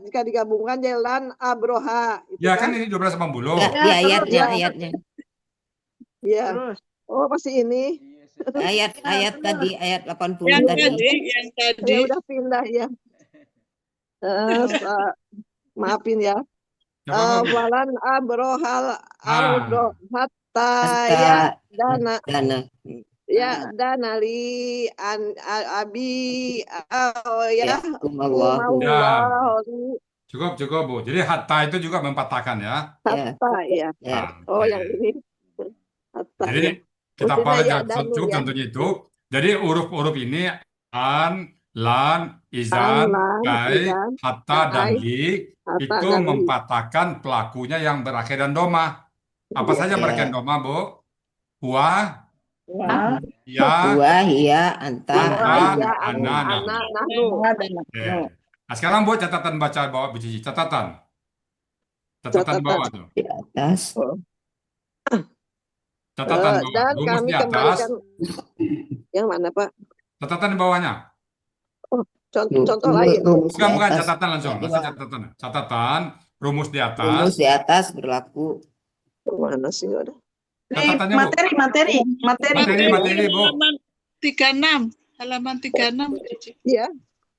jika digabungkan jadi lan abroha. Itu Ya kan ini 1280. Enggak, di Ya, ayatnya, terus. ayatnya. Ya. Terus. Oh masih ini. Ayat tadi, ayat 80 Yang tadi. tadi. Yang tadi. Ya udah pindah ya. Maafin ya. Gak apa-apa, Bu. Walan abrohal ardo hatta ya Hatta dana. dana. Ya, dan ali abi Ya, ya kumallahu. Allahu Cukup Bu. Jadi hatta itu juga mempatahkan ya. Ya, hatta ya. ya. Oh, Oke. yang ini hatta Jadi ya. kita Maksudnya paham ya aja dan cukup ya. contohnya itu. Jadi huruf-huruf ini an, lan, An, izan, lan, kai, izan, hatta, dan kai, li hatta itu dan li. mempatahkan pelakunya yang berakhir dan doma. Apa Iya. saja berakhir Ya. doma, Bu? Huwa, Ya. ya, Huwa, hiya, anta, anta, Ya, nahnu. ana, nahnu. nahnu. Oke. Nah, sekarang buat catatan baca bawah Bu Cici. Catatan. Catatan Catatan. bawah tuh. Di atas. Catatan bawah. Dan Rumus kami di atas. kembalikan yang mana, Pak? Catatan di bawahnya. Contoh lain. Rumus di Bukan atas. catatan langsung. Langsung catatan. Catatan. Rumus di atas. Rumus di atas berlaku. Mana sih nggak ada? Catatannya, Bu. Materi. Materi, Bu. Halaman 36. Halaman 36. Iya.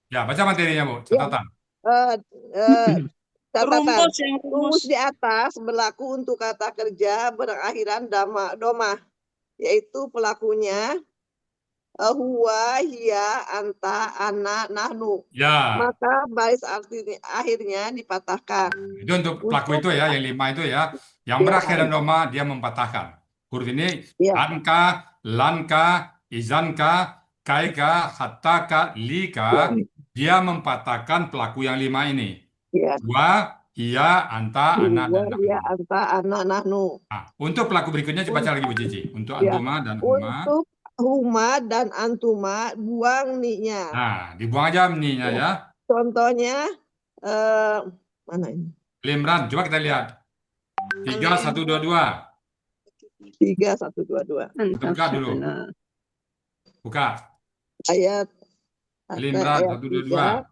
Ya, baca materinya, Bu. Catatan. Catatan. Rumus yang Rumus di atas berlaku untuk kata kerja berakhiran doma, yaitu pelakunya huwa, hiya, anta, ana, nahnu. Ya, Maka baris akhirnya dipatahkan. itu untuk pelaku itu ya, yang 5 itu ya. Yang Ya. berakhir dan doma, dia mempatahkan. Huruf ini, Ya. anka, lanka, izanka, kaika, hattaka, lika, dia mempatahkan pelaku yang 5 ini. Ya. Huwa, hiya, anta, ana, Huwa, dan nahnu. hiya, anta, ana, nahnu. Nah, untuk pelaku berikutnya dibaca lagi Bu Cici. Untuk Ya. antuma dan huma. Untuk huma dan antuma buang ni-nya. Nah, dibuang aja ni-nya ya. Contohnya mana ini? Limran, coba kita lihat. 3, 1, 2, 2. 3, 1, 2, 2. Kita buka dulu. Buka. Ayat Limran, ayat 1, 2, 2.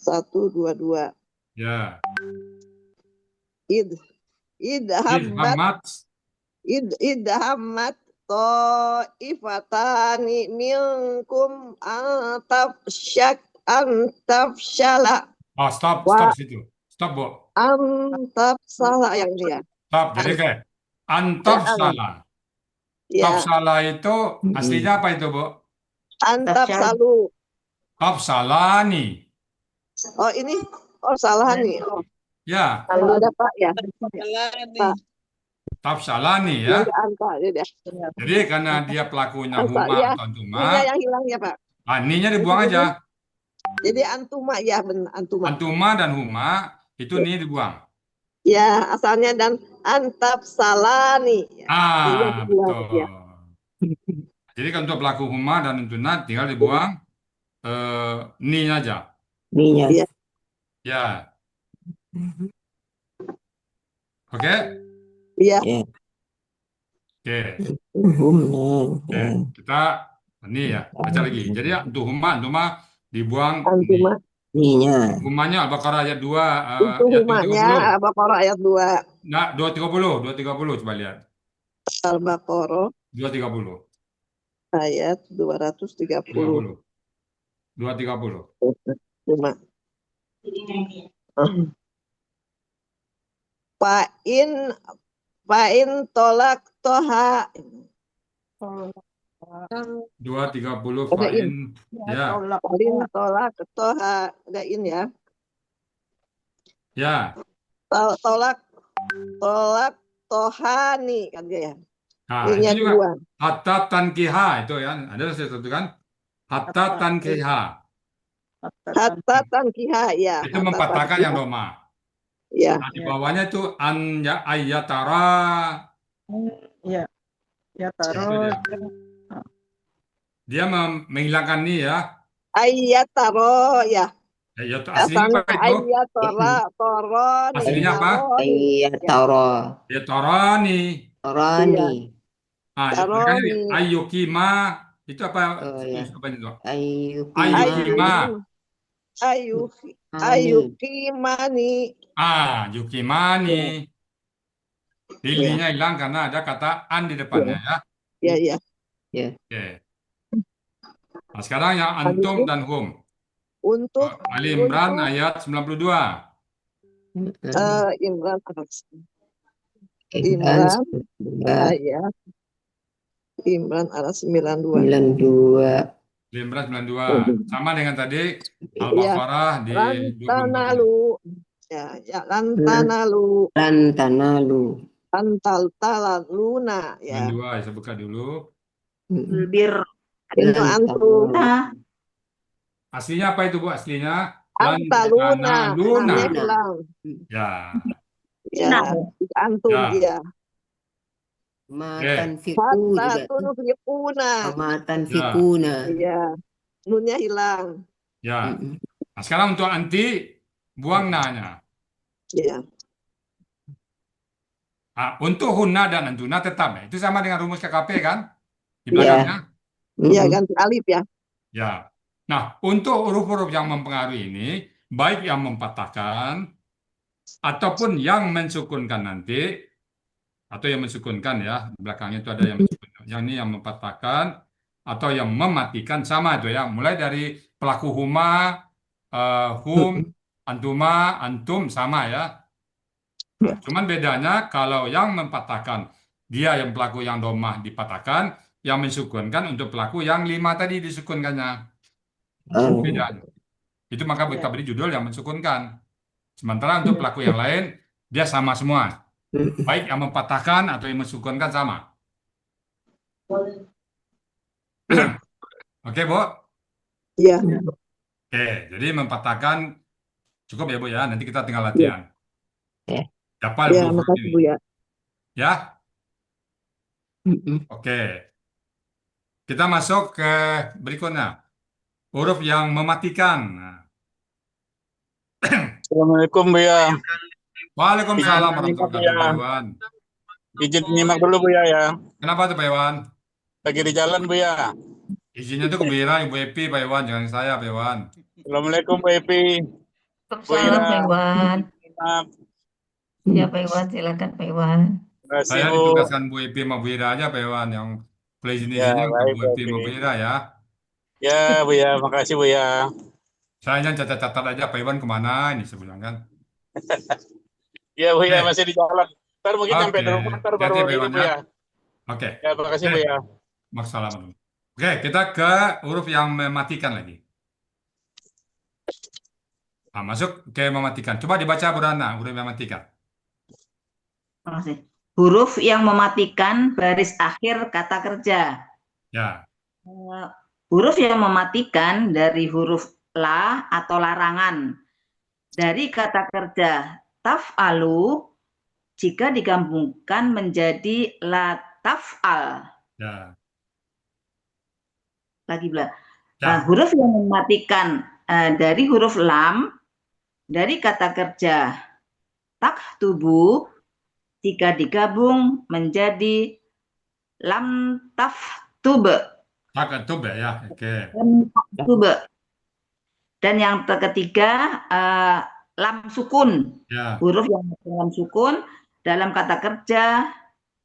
1, 2, 2. Ya. Idhammat Idhamat. ta'ifatani minkum antafshala Oh, stop situ. Stop, Bu. antafshala yang ini ya. Stop. Jadi kayak antaf salah. Top Ya, salah itu aslinya apa itu, Bu? antafsalu. Top salah nih. Oh, ini salah nih. Oh, Ya, kalau ada Pak ya. Jalani. top salah nih ya. Jadi anta ya. Jadi karena dia pelakunya huma Ya. atau antuma, Ini yang hilang ya, Pak. aninya dibuang aja. Jadi antuma ya, benar antuma. Antuma dan huma itu nih dibuang. Ya, asalnya dan antafsalani. Ah, dibuang, betul. ya. Jadi kan untuk pelaku huma dan untuna tinggal dibuang ni-nya aja. Ni-nya. Iya. Ya. Oke? Iya. Ya. Oke. Humna. Oke. Kita ini ya, baca lagi. Jadi untuk huma, antuma dibuang Antuma. Ni-nya. humanya Al-Baqarah ayat 2 Itu ayat 230. humanya Al-Baqarah ayat 2. Nah, 230 coba lihat. Al-Baqarah 230. ayat 230. 230. Cuma. Fa'in tolak toha. 230 Ada fa'in. Ya. Fa'in tolak toha. Ada in ya. Ya. Tolak tohani kan dia ya. Nah, Ini itu juga dua. hatta tankiha itu ya. Ada sesuatu kan? Hatta tankiha. Hatta tankiha ya. Itu mempatahkan yang doma. Ya. Nah, di bawahnya itu an ya ayyatara. Ya Itu taruh. dia menghilangkan ni ya. Ayataro ya. Ya, itu aslinya Asalnya apa itu? ayatara toro. Aslinya apa? Iya, Taurat. Ya torani. Torani. Ah, Torani. makanya ayyukima itu apa? Oh, ya. Apa itu? Ayyukima. Ayukimani. Yukimani. Dilinya hilang karena ada kata an di depannya ya. Ya, ya. Oke. Nah, sekarang yang antum dan hum. Untuk Ali Imran ayat 92. Imran Imran. ayat Imran ada 92. 92. Imran 92. Sama dengan tadi Iya. Al-Baqarah di 24 ini. Lantanalu. Ya, lantanalu. Lantanalu. Antaltaluna. Ya. 92, saya buka dulu. Bir. Itu antum. Aslinya apa itu, Bu? Aslinya Antaluna. Lantanaluna. Namanya hilang. Ya. Ya, antum Ya. dia. Matan fiku juga. Hatta tunfiquna. Matan fikuna. Iya. Nunnya hilang. Ya. Nah, sekarang untuk anti buang na-nya. Iya. Untuk hunna dan antuna tetap ya. Itu sama dengan rumus KKP kan? Di Iya. belakangnya. Iya, ganti alif ya. Ya. Nah, untuk huruf-huruf yang mempengaruhi ini, baik yang mempatahkan ataupun yang mensukunkan nanti, atau yang mensukunkan ya, di belakangnya itu ada yang mensukunkan. Yang ini yang mempatahkan atau yang mematikan sama itu ya. Mulai dari pelaku huma, hum, antuma, antum sama ya. Nah, cuman bedanya kalau yang mempatahkan dia yang pelaku yang domah dipatahkan, yang mensukunkan untuk pelaku yang 5 tadi disukunkannya. Bedanya. Itu maka kita beri judul yang mensukunkan. Sementara untuk pelaku yang lain dia sama semua. Baik yang mempatahkan atau yang mensukunkan sama. Oke, Bu? Iya. Oke, jadi mempatahkan cukup ya, Bu ya. Nanti kita tinggal latihan. Hafal Ya, huruf makasih ini. Bu ya. Ya? Oke. Kita masuk ke berikutnya. Huruf yang mematikan. Nah. Assalamualaikum Bu ya. Waalaikumsalam warahmatullahi wabarakatuh, Pak Iwan. Izin nyimak dulu Bu ya. Kenapa tuh, Pak Iwan? Lagi di jalan Bu ya. Izinnya tuh ke Bira, Ibu Epi, Pak Iwan. Jangan saya, Pak Iwan. Assalamualaikum Bu Epi. Waalaikumsalam Pak Iwan. Maaf. Ya Pak Iwan, silakan Pak Iwan. Terima kasih Saya Bu. ditugaskan Bu Epi sama Bu Ira aja, Pak Iwan. Yang play izin-izinnya ke baik, Bu Epi sama Epi. Bu Ira ya. Ya Bu ya, makasih Bu ya. Saya hanya catat-catat aja, Pak Iwan kemana ini sebulan kan. Ya Bu ya, Oke. masih di jalan. Ntar mungkin sampai Oke. di rumah, ntar Hati-hati, baru Pak ini Iwan Bu ya. ya. Oke. Ya, makasih Bu Oke. ya. Masalah. Oke, kita ke huruf yang mematikan lagi. Nah, masuk ke mematikan. Coba dibaca Bu Rana, huruf yang mematikan. Terima kasih. Huruf yang mematikan baris akhir kata kerja. Ya. Huruf yang mematikan dari huruf la atau larangan. Dari kata kerja taf'alu jika digabungkan menjadi la taf'al. Ya. Lagi bela. Ya. Huruf yang mematikan dari huruf lam dari kata kerja taktubu jika digabung menjadi lam taftub. Taktub ya. Oke. Lam taftub. Dan yang ketiga lam sukun. Ya. Huruf yang dengan sukun dalam kata kerja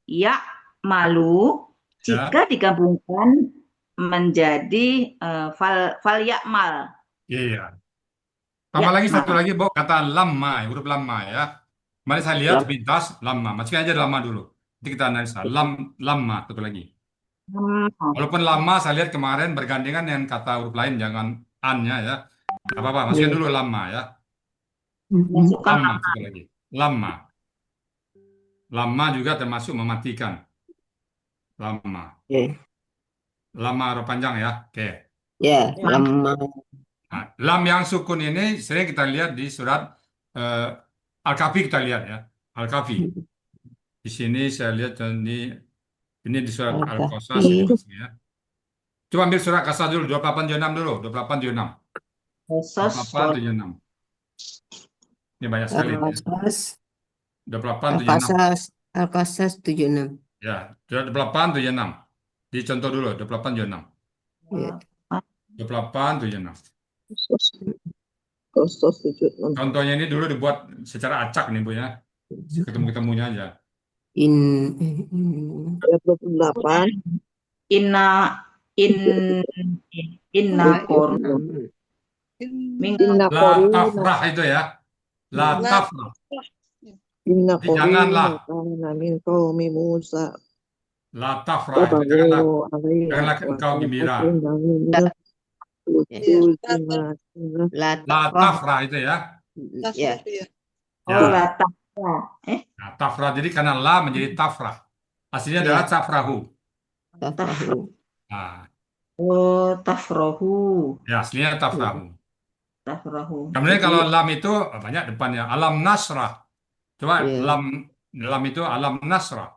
ya malu jika digabungkan menjadi fal yakmal. Iya. Tambah lagi satu lagi, Bu, kata lamma, huruf lamma ya. Mari saya lihat sepintas lamma. Masukin aja lamma dulu. Nanti kita analisa. Lamma satu lagi. Walaupun lama saya lihat kemarin bergandengan dengan kata huruf lain, jangan an-nya ya. Tidak apa-apa, masukin dulu lamma ya. Lamma satu lagi. Lamma. Lamma juga termasuk mematikan. Lamma. Lamma huruf panjang ya. Oke. Ya, lama. Nah, lam yang sukun ini sering kita lihat di surat Al-Kahfi, kita lihat ya. Al-Kahfi. Di sini saya lihat ini di surat Al-Qasas ini masih ya. Coba ambil surat Qasas dulu 2876 dulu, 2876. 2876. Ini banyak sekali ya. 2876. Al-Qasas 76. Ya, 2876. Dicontoh dulu 2876. Ya. 2876. Khusus 76. Contohnya ini dulu dibuat secara acak nih Bu ya. Ketemu-ketemunya aja. Ayat 28. Inna qor Inna La qorina. tafrah itu ya. La tafrah. Inna Jadi janganlah. qorina kana min qaumi Musa. La tafrah itu janganlah Tabawu alaiha janganlah wa engkau gembira. La La tafrah. tafrah itu ya. Ya. Tafrah, ya. Oh, Ya. latafra. Nah, tafrah jadi karena la menjadi tafrah. Aslinya Ya. adalah tafrahu. Tafrahu. Nah, Oh, tafrohu. ya aslinya tafrahu. Tafrohu. Kemudian Jadi, kalau lam itu banyak depannya alam nasrah. Coba Ya. lam itu alam nasrah.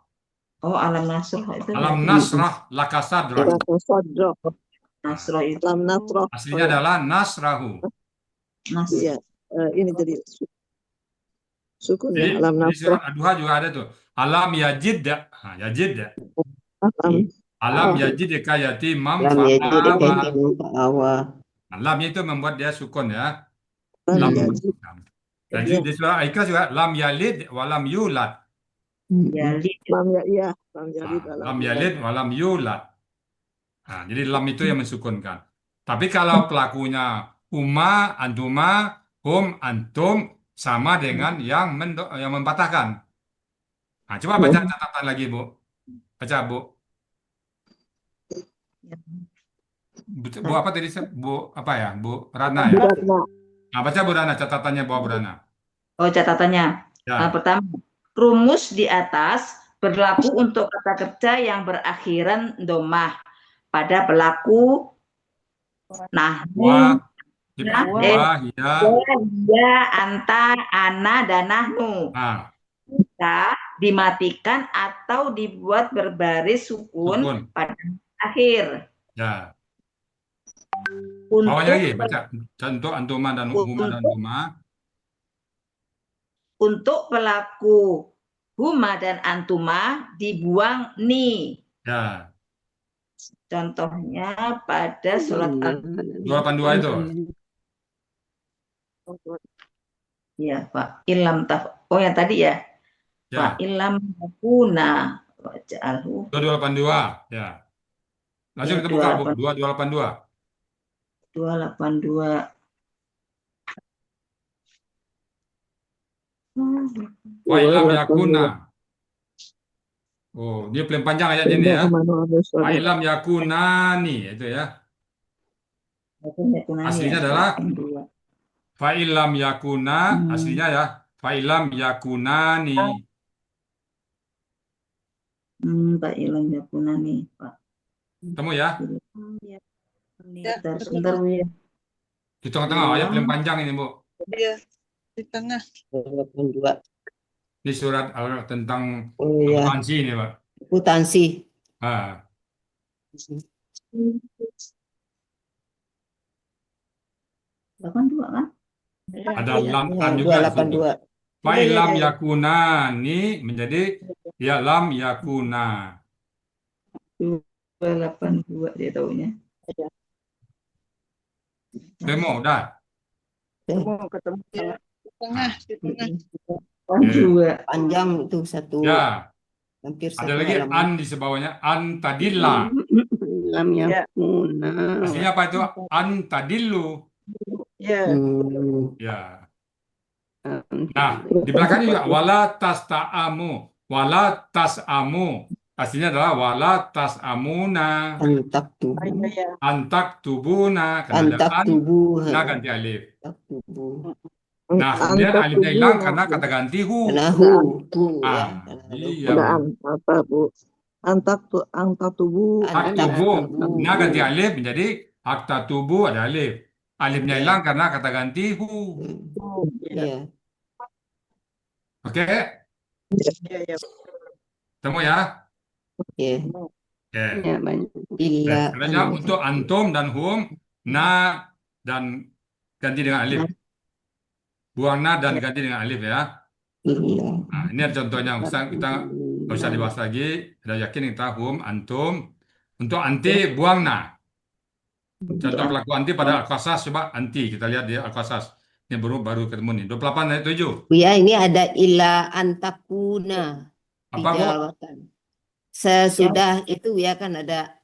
oh, alam nasroh itu Alam berarti nasrah laka sadrak. Tasadrak. nasroh itu Lam nasrah. Aslinya adalah nasrahu. nas. Iya. Ini jadi sukun ya. Jadi, Lam di nasrah. surat Ad-Duha juga ada tuh. Alam yajid. Yajid. Alam. Alam yajid yatimam Lam yajid fa'awa. kaitin fa'awa. Nah, lam itu membuat dia sukun ya. Lam Lam. yajid. Jadi di surah Al-Ikhlas juga lam yalid wa lam yulad. Yalid. Lam ya iya. Lam yalid. Lam yalid wa lam yulad. Nah, jadi lam itu yang mensukunkan. Tapi kalau pelakunya huma, antuma, hum, antum sama dengan yang mempatahkan. Nah, coba baca catatan lagi, Bu. Baca, Bu. Bu apa tadi? Bu apa ya? Bu Rana ya? Ratna. Nah, baca Bu Rana, catatannya Bu Rana. Oh, catatannya. Ya. Pertama, rumus di atas berlaku untuk kata kerja yang berakhiran domah pada pelaku nahwu, Wah, ya. ya, anta, ana, dan nahnu. Nah, Bisa dimatikan atau dibuat berbaris sukun sukun. pada akhir. Ya. Untuk Bawahnya lagi, baca. Contoh antuma dan huma dan antuma. untuk pelaku huma dan antuma dibuang ni. Ya. Contohnya pada surat 282 itu. ya Pak Ilham taf. Oh yang tadi ya. Ya. Pak Ilham yakuna waj'alhu 2282. Ya. Langsung Ya, kita buka, Bu. 2282. 282. Wa ilam yakuna. Oh, dia paling panjang ayatnya ini ya. Wa ilam yakunani itu ya. Aslinya adalah fa ilam yakuna, aslinya ya. Fa ilam yakunani. Pak Ilham yakuna nih Pak. Temu ya. Sebentar Bu ya. Di tengah-tengah ayat paling panjang ini, Bu. Iya, di tengah. 82. Ini surat tentang Oh ya, akuntansi ini, Pak. akuntansi. Ah, 82 kan? ada lam Ya, an juga di situ. 282. Fa Iya, iya, ilam iya. yakunani menjadi ya lam yakuna. 282 dia taunya. Temu, udah. Ketemu. Di tengah, di tengah. Dua. Panjang itu satu, Ya, hampir ada satu lagi halaman. an di sebawahnya an tadilla. Lam yakuna. Aslinya apa itu? An tadillu. Ya. Ya. Nah, di belakang juga wala tasta'amu. Wala tas'amu. Aslinya adalah wala tas'amuna. Antak tubuh. Antak tubuna. Karena ada Antak an, tubuh. nah ganti alif. Antak tubuh. Nah, kemudian alifnya hilang karena kata ganti hu. Karena hu ya. Ah, Karena ada iya. Udah apa Bu? Antak tubuh. Hak Antak tubuh. tubuh. Nah ganti alif menjadi akta tubuh ada alif. Alifnya Ya. hilang karena kata ganti hu. Iya. Oke, Iya. temu ya. Iya. Oke. Illa Karena untuk antum dan hum, na dan ganti dengan alif. Buang na dan ganti dengan alif ya. illa. Nah, ini ada contohnya. Kita nggak usah dibahas lagi. Sudah yakin kita hum, antum. Untuk anti, buang na. Contoh pelaku anti pada Al-Qasas, coba anti. Kita lihat di Al-Qasas. Ini baru ketemu nih. 28 ayat 7. Ya, ini ada illa antakuna. Apa, Bu? Tijaratan. Sesudah itu ya kan ada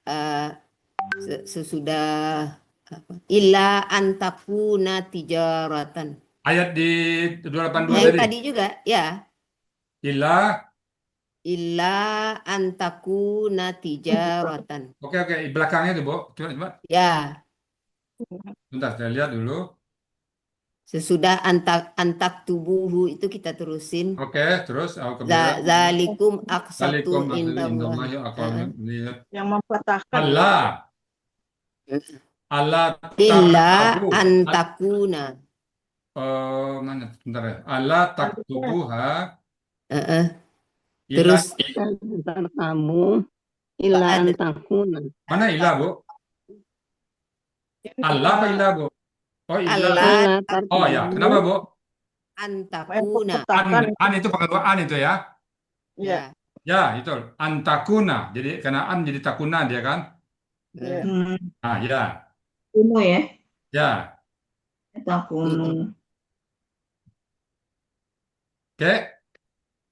sesudah apa? Illa antakuna tijaratan. Ayat di 282 Yang tadi. tadi juga ya. Illa illa antakuna tijaratan. Oke, belakangnya tuh, Bu. Coba. Ya, Bentar, saya lihat dulu. sesudah antak tubuhu itu kita terusin. Oke, terus aku ke belakang. Zalikum Assalamualaikum aksatu indallah. warahmatullahi wabarakatuh. Yang mempatahkan. Allah. Allah Illa taktubu. antakuna. Mana? Bentar ya. Allah taktubuha. Heeh. Ila. Terus Ntar kamu ila ada. antakuna. Mana ilah, Bu? Allah apa ilah, Bu? Oh, ilah. Allah Oh ya, kenapa, Bu? antakuna. An itu pengeluaran itu ya. Ya. Ya, itu. Antakuna. Jadi karena an jadi takuna dia kan? Ya. Ah, ya. Kuno ya. Ya. Takunu. Oke.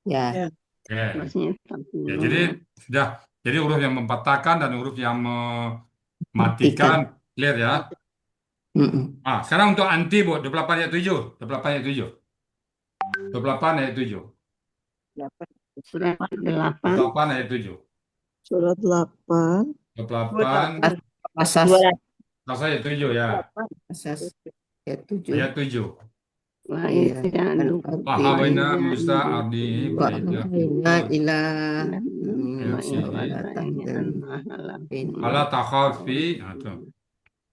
Ya. Oke. Maksudnya Ya, takuna. jadi sudah. Jadi huruf yang mempatahkan dan huruf yang mematikan clear ya. Mm-mm. Sekarang untuk anti, Bu, 28 ayat 7. 28 ayat 7. 28 ayat 7. Surat 8. 28 ayat 7. Surat 8. 28 Asas ayat 7 ya. asas ya 7. Ayat 7. Wa Iya. idanu Wahabaina Musa abdi Wa baida. inna ila Wala takhafi. Atau.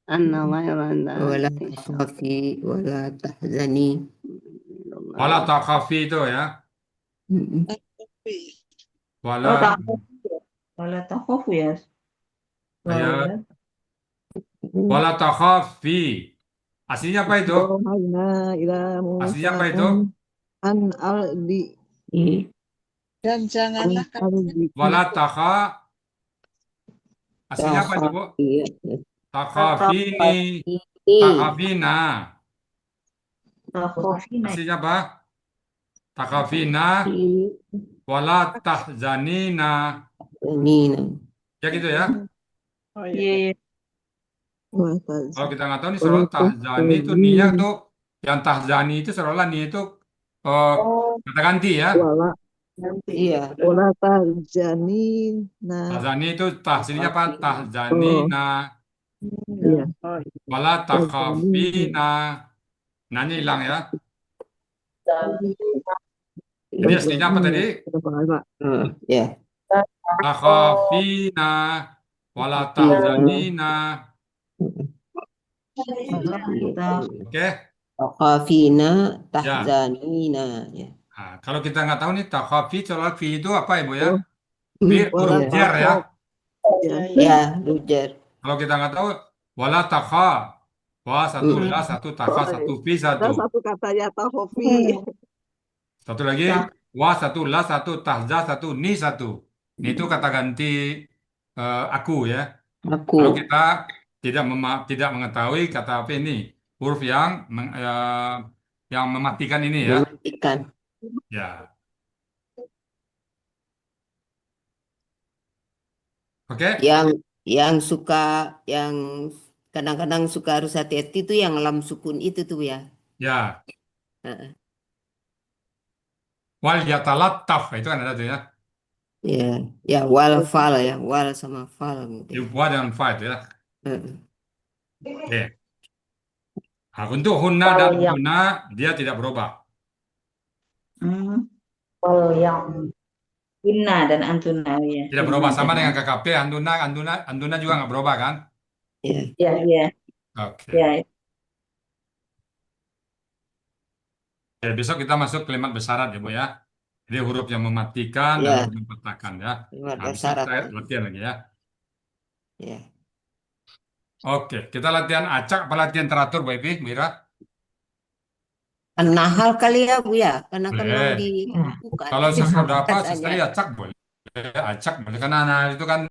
anna ghayra wala takhafi wala tahzani. Wala takhafi itu ya. Mm-mm. Wala Wala takhafu ya. ayat. Wala takhafi. Aslinya apa itu? Wahayna ila Aslinya Musa apa itu? an ardi Dan janganlah kamu Wala takha. Aslinya apa itu, Bu? Iya. Takhafini. Takhafina. Takhafina. Aslinya apa? Takhafina. Wala tahzanina. Nina. Ya gitu ya. Oh Iya, iya. iya. Kalau kita nggak tahu nih seolah tahzani itu niat tuh. Yang tahzani itu seolah niat itu kata ganti ya. wala Iya. wala tahzanina. Tahzani itu tahzininya apa? Tahzanina. Iya. Oh, Wala takhafina. Nanya hilang ya. Jadi aslinya apa tadi? Ya. Takhafina. Wala tahzanina. Oke. Khafina tahzanina. Ya. Nah, kalau kita nggak tahu nih takhafi seolah fi itu apa ya, Bu ya? Oh. Fi Wala huruf jar ya. Ya, rujar. Kalau kita nggak tahu wala takha. Wa satu la satu takha satu fi Ada satu. satu kata ya tahofi. Satu lagi wa satu la satu tahza satu ni satu. Ini itu kata ganti aku ya. Kalau Aku. kita tidak mengetahui kata apa ini huruf yang mematikan ini ya. Mematikan. Ya. Oke. Yang kadang-kadang suka harus hati-hati itu yang lam sukun itu tuh ya. Ya. Heeh. Wal yatalattaf itu kan ada tuh ya. Ya wal fal ya, wal sama fal gitu. Wa dan fa itu ya. Heeh. Oke. Nah, untuk hunna dan hunna dia tidak berubah. Inna dan antuna ya. Tidak berubah sama dengan KKP anduna juga nggak berubah kan? Ya. Iya, iya. Oke. Ya. Ya, besok kita masuk kalimat bersyarat ya Bu ya. Jadi huruf yang mematikan Ya. dan huruf yang mempatahkan ya. Kalimat Nah, besok bersyarat. kita latihan lagi ya. Ya. Oke, kita latihan acak apa latihan teratur Bu Evi, Mira? Nahal kali ya Bu ya, karena kan Boleh. mau dibuka. Kalau sudah apa, Katanya. sekali acak boleh. Acak boleh karena itu kan